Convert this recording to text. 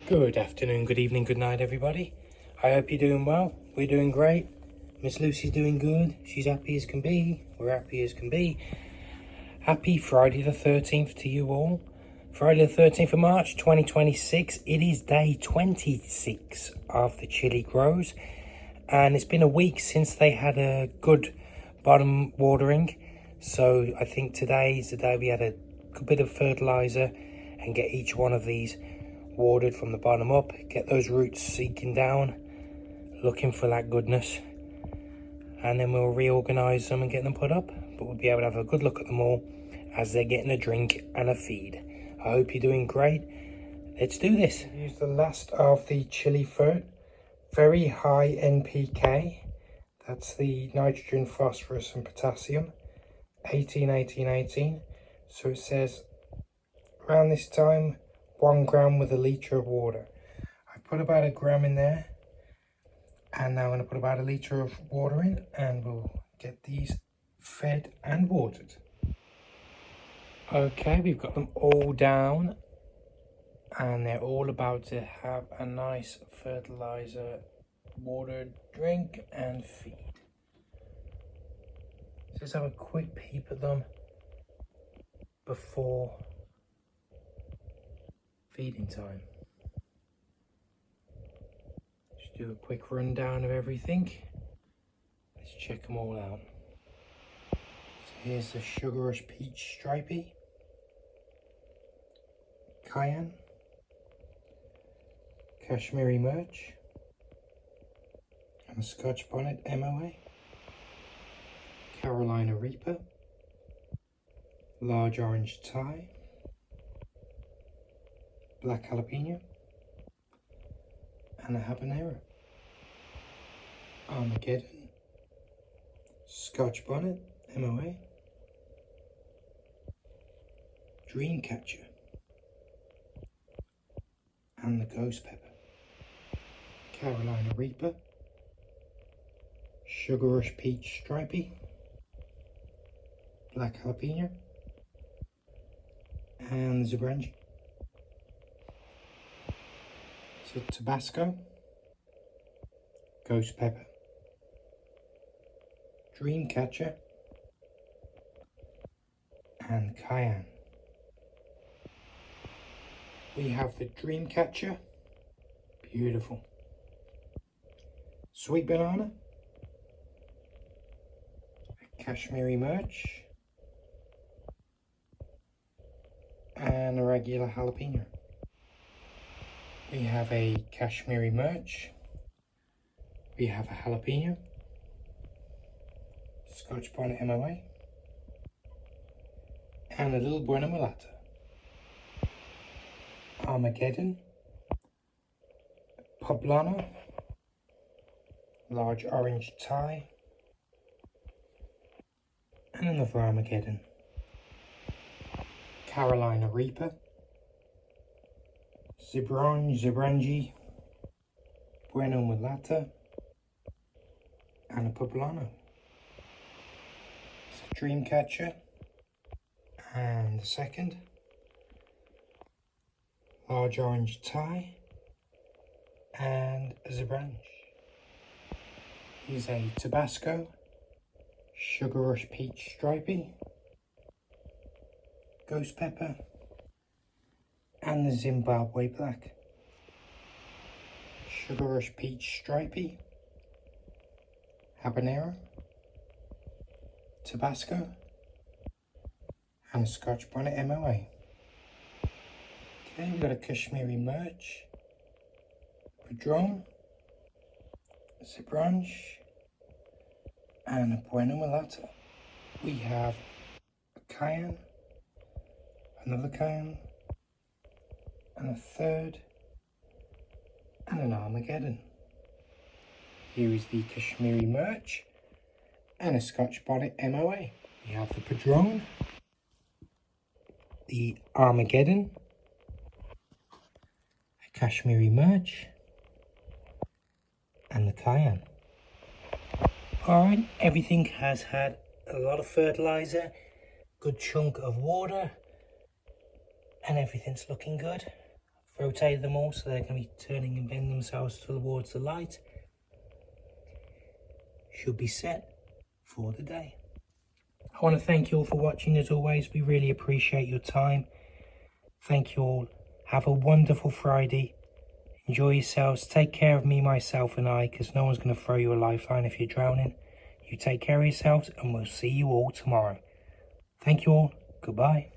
Good afternoon, good evening, good night, everybody. I hope you're doing well. We're doing great. Miss Lucy's doing good. She's happy as can be. We're happy as can be. Happy Friday the 13th to you all. Friday the 13th of March 2026. It is day 26 of the chili grows. And it's been a week since they had a good bottom watering. So I think today is the day we had a good bit of fertilizer and get each one of these watered from the bottom up, get those roots seeking down, looking for that goodness, and then we'll reorganize them and get them put up. But we'll be able to have a good look at them all as they're getting a drink and a feed. I hope you're doing great. Let's do this. Use the last of the chili fert, very high NPK. That's the nitrogen, phosphorus and potassium, 18, 18, 18. So it says around this time 1 gram with a litre of water. I put about 1 gram in there, and now I'm going to put about 1 litre of water in, and we'll get these fed and watered. Okay, we've got them all down, and they're all about to have a nice fertilizer watered drink and feed. Let's have a quick peep at them before feeding time. Just do a quick rundown of everything. Let's check them all out. So here's the Sugar Rush Peach Stripey, Cayenne, Kashmiri Merch, and a Scotch Bonnet MOA, Carolina Reaper, Large Orange Thai, Black Jalapeno, and a Habanero, Armageddon, Scotch Bonnet MOA, Dreamcatcher, and the Ghost Pepper, Carolina Reaper, Sugar Rush Peach Stripey, Black Jalapeno, and the Zabrangi. So Tabasco, Ghost Pepper, Dreamcatcher, and Cayenne. We have the Dreamcatcher, beautiful. Sweet Banana, a Kashmiri Merch, and a regular jalapeno. We have a Kashmiri Merch, we have a jalapeno, Scotch Bonnet MOA, and a little Buena Mulata, Armageddon, Poblano, Large Orange Thai, and another Armageddon, Carolina Reaper, Zabrangi, Buena Mulata, and a Poblano. It's a Dreamcatcher, and the second, Large Orange Thai, and a Zabrangi. Here's a Tabasco, Sugar Rush Peach Stripey, Ghost Pepper, and the Zimbabwe Black, Sugar Rush Peach Stripey, Habanero, Tabasco, and a Scotch Bonnet MOA. Okay, we've got a Kashmiri Merch, Padron, Zabrangi, and a Buena Mulata. We have a Cayenne, another Cayenne, and a third, and an Armageddon. Here is the Kashmiri Merch and a Scotch Bonnet MOA. We have the Padron, the Armageddon, a Kashmiri Merch, and the Cayenne. Alright, everything has had a lot of fertilizer, good chunk of water, and everything's looking good. rotated them all so they're going to be turning and bending themselves towards the light. Should be set for the day. I want to thank you all for watching as always. We really appreciate your time. Thank you all. Have a wonderful Friday. Enjoy yourselves. Take care of me, myself and I, because no one's going to throw you a lifeline if you're drowning. You take care of yourselves and we'll see you all tomorrow. Thank you all. Goodbye.